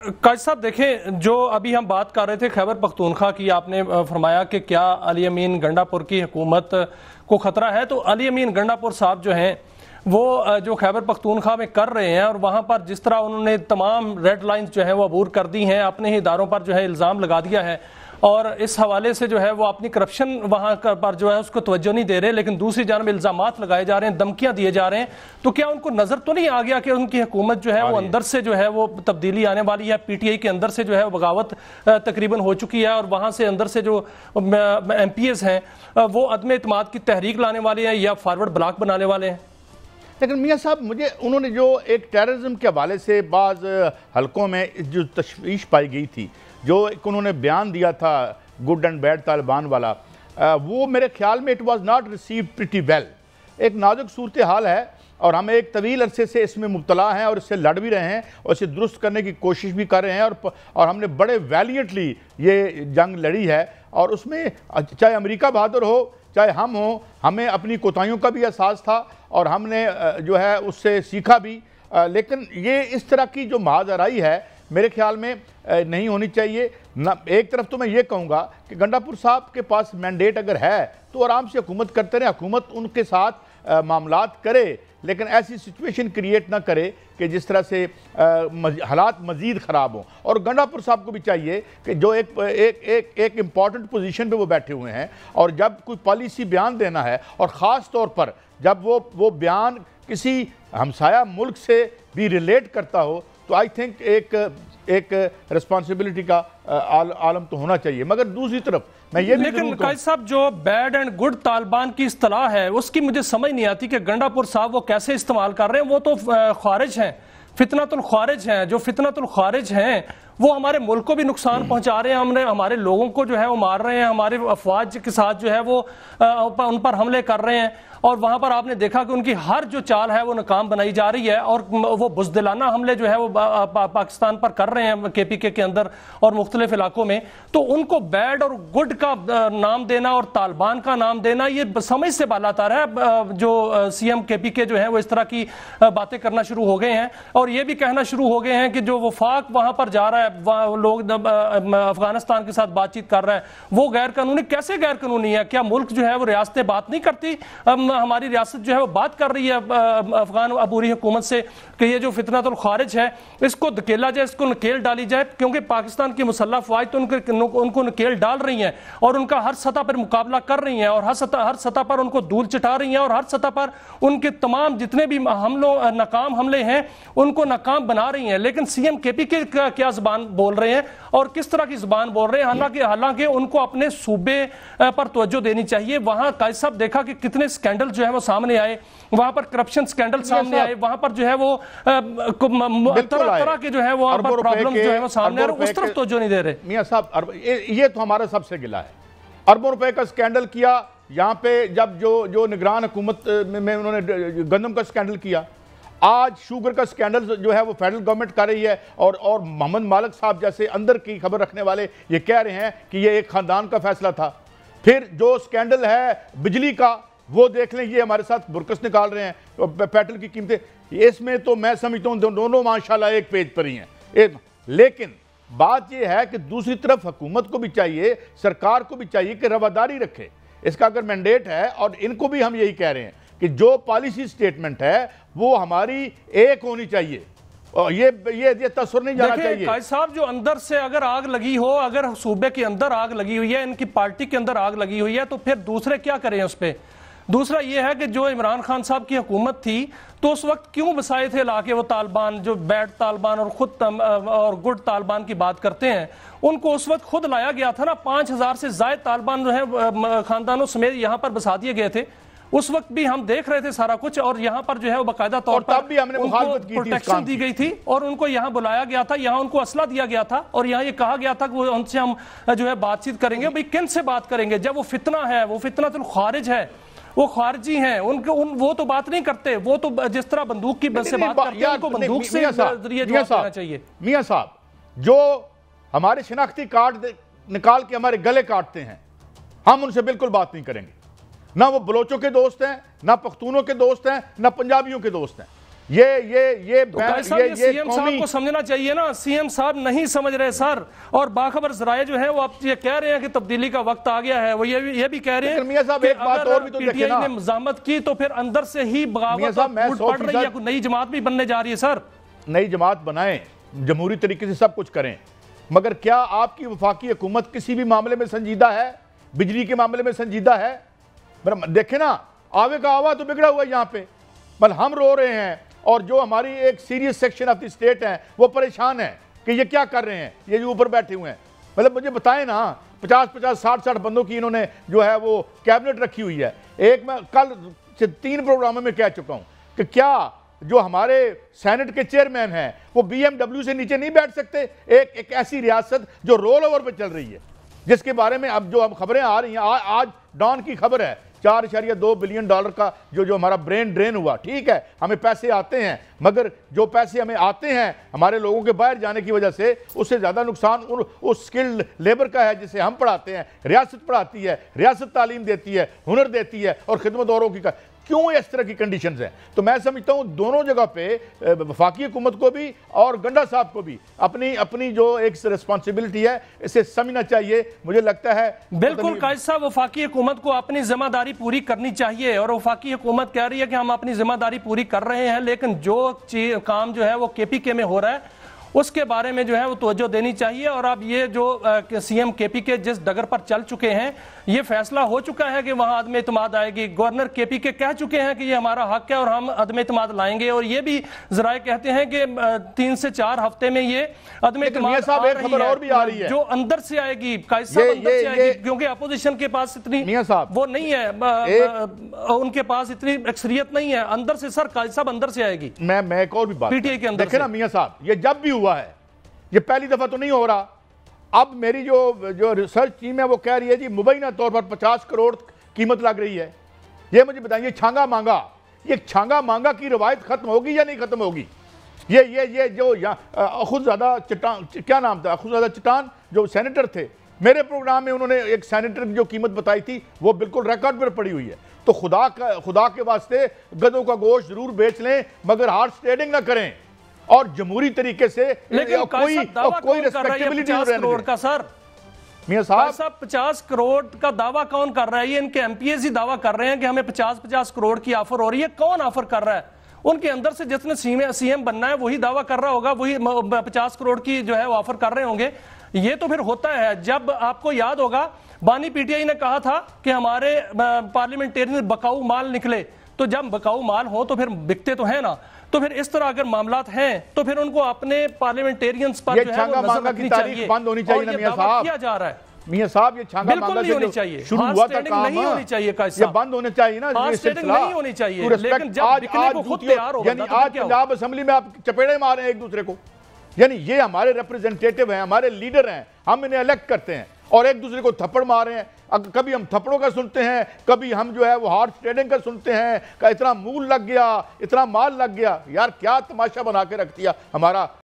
काजी साहब देखें, जो अभी हम बात कर रहे थे खैबर पख्तूनख्वा की, आपने फरमाया कि क्या अली अमीन गंडापुर की हुकूमत को ख़तरा है। तो अली अमीन गंडापुर साहब जो हैं वो जो खैबर पख्तूनख्वा में कर रहे हैं, और वहाँ पर जिस तरह उन्होंने तमाम रेड लाइन्स जो हैं वो अबूर कर दी हैं, अपने ही इदारों पर जो है इल्ज़ाम लगा दिया है, और इस हवाले से जो है वो अपनी करप्शन वहाँ पर जो है उसको तवज्जो नहीं दे रहे, लेकिन दूसरी जानब इल्ज़ामात लगाए जा रहे हैं, धमकियाँ दिए जा रहे हैं। तो क्या उनको नज़र तो नहीं आ गया कि उनकी हुकूमत जो है वो अंदर से जो है वो तब्दीली आने वाली है? PTI के अंदर से जो है बगावत तकरीबन हो चुकी है, और वहाँ से अंदर से जो MPs हैं वो अदम एतमाद की तहरीक लाने वाले हैं या फॉरवर्ड ब्लॉक बनाने वाले हैं? लेकिन मियाँ साहब, मुझे उन्होंने जो एक टेररिज्म के हवाले से बाज़ हलकों में जो तशवीश पाई गई थी, जो एक उन्होंने बयान दिया था गुड एंड बैड तालिबान वाला, वो मेरे ख्याल में it was not received pretty well. एक नाजुक सूरत हाल है और हम एक तवील अरसे से इसमें मुब्तला हैं और इससे लड़ भी रहे हैं और इसे दुरुस्त करने की कोशिश भी कर रहे हैं, और हमने बड़े वैलियंटली ये जंग लड़ी है। और उसमें चाहे अमेरिका बहादुर हो चाहे हम हो, हमें अपनी कोताहियों का भी एहसास था और हमने जो है उससे सीखा भी। लेकिन ये इस तरह की जो महाजराई है मेरे ख्याल में नहीं होनी चाहिए ना। एक तरफ तो मैं ये कहूँगा कि गंडापुर साहब के पास मैंडेट अगर है तो आराम से हुकूमत करते रहे, हुकूमत उनके साथ मामलात करे, लेकिन ऐसी सिचुएशन क्रिएट ना करे कि जिस तरह से हालात मज़ीद ख़राब हों। और गंडापुर साहब को भी चाहिए कि जो एक इम्पॉर्टेंट पोजीशन पे वो बैठे हुए हैं, और जब कोई पॉलिसी बयान देना है, और ख़ास तौर पर जब वो बयान किसी हमसाया मुल्क से भी रिलेट करता हो, तो आई थिंक एक रिस्पॉन्सिबिलिटी का आलम तो होना चाहिए। मगर दूसरी तरफ मैं ये भी, लेकिन काजी साहब जो बैड एंड गुड तालिबान की इस्तिलाह है उसकी मुझे समझ नहीं आती कि गंडापुर साहब वो कैसे इस्तेमाल कर रहे हैं। वो तो ख्वारिज हैं, फितनतुल ख्वारिज हैं। जो फितनतुल ख्वारिज हैं वो हमारे मुल्क को भी नुकसान पहुंचा रहे हैं, हमारे लोगों को जो है वो मार रहे हैं, हमारे अफवाज के साथ जो है वो उन पर हमले कर रहे हैं, और वहां पर आपने देखा कि उनकी हर जो चाल है वो नाकाम बनाई जा रही है, और वो बुज़दिलाना हमले जो है वो पाकिस्तान पर कर रहे हैं KPK के अंदर और मुख्तलिफ इलाकों में। तो उनको बैड और गुड का नाम देना और तालिबान का नाम देना ये समझ से बालातर है। जो CM KPK जो है वो इस तरह की बातें करना शुरू हो गए हैं, और ये भी कहना शुरू हो गए हैं कि जो वफाक वहां पर जा रहा है, लोग अफगानिस्तान के साथ बातचीत कर रहा है, वो गैर कानूनी। कैसे गैर कानूनी है? क्या मुल्क जो है वो रियासतें बात नहीं करती? हमारी रियासत जो है वो बात कर रही है अफगान अबूरी हुकूमत से कि ये जो फितनतुल ख्वारिज है इसको धकेला जाए, इसको नकेल डाली जाए, क्योंकि पाकिस्तान की मुसल्लह फ़ौज तो उनको नकेल डाल रही हैं और उनका हर सतह पर मुकाबला कर रही हैं, और हर सतह पर उनको धूल चटा रही हैं, और हर सतह पर उनके तमाम जितने भी नाकाम हमले हैं उनको नाकाम बना रही हैं। लेकिन CM KPK क्या ज़बान बोल रहे हैं और किस तरह की ज़बान बोल रहे हैं? हालांकि उनको अपने सूबे पर तवज्जो देनी चाहिए। वहां काजी साहब देखा कि कितने स्कैंडल जो है वो सामने आए, वहां पर करप्शन स्कैंडल सामने आए, वहां पर जो है वो तरह तरह के जो है वो प्रॉब्लम जो है वो सामने आ रहे, उस तरफ तवज्जो नहीं दे रहे। मियां साहब, ये तो हमारा सबसे गिला है। अरबों रुपए का स्कैंडल किया यहाँ पे, जब जो निगरान हुकूमत में उन्होंने गंदम का स्कैंडल किया, आज शुगर का स्कैंडल जो है वो फेडरल गवर्नमेंट कर रही है, और मोहम्मद मालिक साहब जैसे अंदर की खबर रखने वाले ये कह रहे हैं कि ये एक खानदान का फैसला था। फिर जो स्कैंडल है बिजली का, वो देख लें, ये हमारे साथ बुरकस निकाल रहे हैं, पेट्रोल की कीमतें, इसमें तो मैं समझता हूँ दोनों माशाल्लाह एक पेज पर ही हैं। लेकिन बात ये है कि दूसरी तरफ हुकूमत को भी चाहिए, सरकार को भी चाहिए कि रवादारी रखे। इसका अगर मैंडेट है, और इनको भी हम यही कह रहे हैं कि जो पॉलिसी स्टेटमेंट है वो हमारी एक होनी चाहिए, और ये तस्वर नहीं जाना चाहिए। काजी साहब, जो अंदर से अगर आग लगी हो, अगर सूबे के अंदर आग लगी हुई है, इनकी पार्टी के अंदर आग लगी हुई है, तो फिर दूसरे क्या करें उस पर? दूसरा ये है कि जो इमरान खान साहब की हुकूमत थी तो उस वक्त क्यों बसाए थे लाके वो तालिबान, जो बैड तालिबान और और गुड तालिबान की बात करते हैं, उनको उस वक्त खुद लाया गया था ना। 5000 से ज्यादा तालिबान जो है खानदानों समेत यहाँ पर बसा दिए गए थे। उस वक्त भी हम देख रहे थे सारा कुछ, और यहाँ पर जो है वो बाकायदा तौर पर तब भी हमने उनको प्रोटेक्शन दी गई थी, और उनको यहाँ बुलाया गया था, यहाँ उनको असला दिया गया था, और यहाँ ये कहा गया था कि उनसे हम जो है बातचीत करेंगे। भाई किन से बात करेंगे जब वो फितना है, वो फितनतुल ख्वारिज है, वो खारजी हैं, वो तो बात नहीं करते, वो तो जिस तरह बंदूक की से बात करते हैं, उनको बंदूक से जरिए जवाब देना चाहिए। मियां साहब, जो हमारे शिनाख्ती कार्ड निकाल के हमारे गले काटते हैं, हम उनसे बिल्कुल बात नहीं करेंगे। ना वो बलोचों के दोस्त हैं, ना पख्तूनों के दोस्त हैं, ना पंजाबियों के दोस्त हैं। سی ایم صاحب کو سمجھنا چاہیے نا، سی ایم صاحب نہیں سمجھ رہے سر، اور باخبر ذرائع جو ہیں وہ آپ یہ کہہ رہے ہیں کہ تبدیلی کا وقت آ گیا ہے، وہ یہ بھی کہہ رہے ہیں کہ اگر پی ٹی آئی نے مزاحمت کی تو پھر اندر سے ہی بغاوت پڑ رہی ہے، کوئی نئی جماعت بھی بننے جا رہی ہے سر۔ نئی جماعت بنائیں، جمہوری طریقے سے سب کچھ کریں، مگر کیا آپ کی وفاقی حکومت کسی بھی معاملے میں سنجیدہ ہے؟ بجلی کے معاملے میں سنجیدہ ہے؟ دیکھیں نا، آوے کا آوا تو بگڑا ہوا ہے یہاں پہ، بل ہم رو رہے ہیں اور جو ہماری ایک serious section of the state ہیں وہ پریشان ہیں کہ یہ کیا کر رہے ہیں، یہ جو اوپر بیٹھے ہوئے ہیں۔ مطلب مجھے بتائیں نا، 50 60 بندوں کی انہوں نے جو ہے وہ کیبنٹ رکھی ہوئی ہے۔ ایک میں کل 3 پروگراموں میں کہہ چکا ہوں کہ کیا جو ہمارے سینٹ کے چیئرمین ہیں وہ BMW سے نیچے نہیں بیٹھ سکتے؟ ایک ایسی ریاست جو رول اوور پہ چل رہی ہے، جس کے بارے میں اب جو خبریں آ رہی ہیں، آج ڈان کی خبر ہے $4.2 بلین کا جو ہمارا برین ڈرین ہوا۔ ٹھیک ہے، ہمیں پیسے آتے ہیں، مگر جو پیسے ہمیں آتے ہیں ہمارے لوگوں کے باہر جانے کی وجہ سے، اس سے زیادہ نقصان اس سکلڈ لیبر کا ہے جسے ہم پڑھاتے ہیں۔ ریاست پڑھاتی ہے، ریاست تعلیم دیتی ہے، ہنر دیتی ہے، اور خدمت اوروں کی کیوں اس طرح کی کنڈیشنز ہیں؟ تو میں سمجھتا ہوں دونوں جگہ پہ وفاقی حکومت کو بھی اور گنڈا صاحب کو بھی اپنی جو ایک ریسپانسبلٹی ہے اسے سمجھنا چاہیے۔ مجھے لگتا ہے بالکل قائد صاحب، وفاقی حکومت کو اپنی ذمہ داری پوری کرنی چاہیے، اور وفاقی حکومت کہہ رہی ہے کہ ہم اپنی ذمہ داری پوری کر رہے ہیں، لیکن جو کام جو ہے وہ KPK میں ہو رہا ہے اس کے بارے میں جو ہے وہ توجہ دینی چاہیے۔ اور اب یہ جو سی ایم KPK جس ڈگر پر چل چکے ہیں، یہ فیصلہ ہو چکا ہے کہ وہاں عدم اعتماد آئے گی۔ گورنر KPK کہہ چکے ہیں کہ یہ ہمارا حق ہے اور ہم عدم اعتماد لائیں گے، اور یہ بھی ذرائع کہتے ہیں کہ 3 سے 4 ہفتے میں یہ عدم اعتماد آ رہی ہے، جو اندر سے آئے گی قائد صاحب، اندر سے آئے گی، کیونکہ اپوزیشن کے پاس اتنی وہ نہیں ہے، ان کے پاس اتنی اکثریت نہیں ہے۔ اندر سے سر قائد صاحب اندر سے آئے گی۔ میں ایک اور بھی بات PTI کے اندر دیکھیں نا میاں صاحب، یہ جب بھی ہوا ہے، یہ پہلی دفعہ تو نہیں ہو رہا۔ اب میری جو ریسرچ ٹیم ہے وہ کہہ رہی ہے جی مبینہ طور پر 50 کروڑ قیمت لگ رہی ہے۔ یہ مجھے بتائیں، یہ چھانگا مانگا کی روایت ختم ہوگی یا نہیں ختم ہوگی؟ یہ جو اخوذزادہ چٹان، کیا نام تھا، اخوذزادہ چٹان جو سینیٹر تھے، میرے پروگرام میں انہوں نے ایک سینیٹر کی جو قیمت بتائی تھی وہ بالکل ریکارڈ پر پڑی ہوئی ہے۔ تو خدا کے واسطے گدوں کا گوشت ضرور بیچ لیں، مگر ہارس ٹریڈنگ نہ کریں، اور جمہوری طریقے سے کوئی ریسپیکٹیبلٹی کروڑ کا سر میاں صاحب 50 کروڑ کا دعویٰ کون کر رہا ہے؟ یہ ان کے MPs ہی دعویٰ کر رہے ہیں کہ ہمیں 50 کروڑ کی آفر ہو رہی ہے۔ کون آفر کر رہا ہے؟ ان کے اندر سے جس نے سی ایم بننا ہے وہی دعویٰ کر رہا ہوگا، وہی 50 کروڑ کی جو ہے وہ آفر کر رہے ہوں گے۔ یہ تو پھر ہوتا ہے جب آپ کو یاد ہوگا بانی PTI نے کہا تھا کہ ہمارے پارلیمنٹیرین بکاؤ مال نکلے، تو جب بکاؤ مال ہو تو پھر بکتے تو ہیں نا، تو پھر اس طرح اگر معاملات ہیں تو پھر ان کو اپنے پارلیمنٹیرینز پر جو ہے وہ نظر رکھنی چاہیے، بند ہونی چاہیے نا میاں صاحب۔ کیا جا رہا ہے میاں صاحب، یہ چھانگا مانگا شروع ہوا تھا کام، نہیں ہونی چاہیے، یہ بند ہونے چاہیے نا، یہ سلسلہ نہیں ہونی چاہیے، لیکن جب بکنے کو خود تیار ہوگا، یعنی آج پنجاب اسمبلی میں آپ چپیڑے مارے ہیں ایک دوسرے کو، یعنی یہ ہمارے ریپریزنٹیٹیو ہیں، ہمارے لیڈر ہیں، ہم انہیں الیکٹ کرتے ہیں، اور ایک دوسرے کو تھپڑ مار رہے ہیں۔ کبھی ہم تھپڑوں کا سنتے ہیں، کبھی ہم جو ہے وہ ہارس ٹریڈنگ کا سنتے ہیں کہ اتنا مول لگ گیا، اتنا مال لگ گیا۔ یار کیا تماشا بنا کے رکھ دیا ہمارا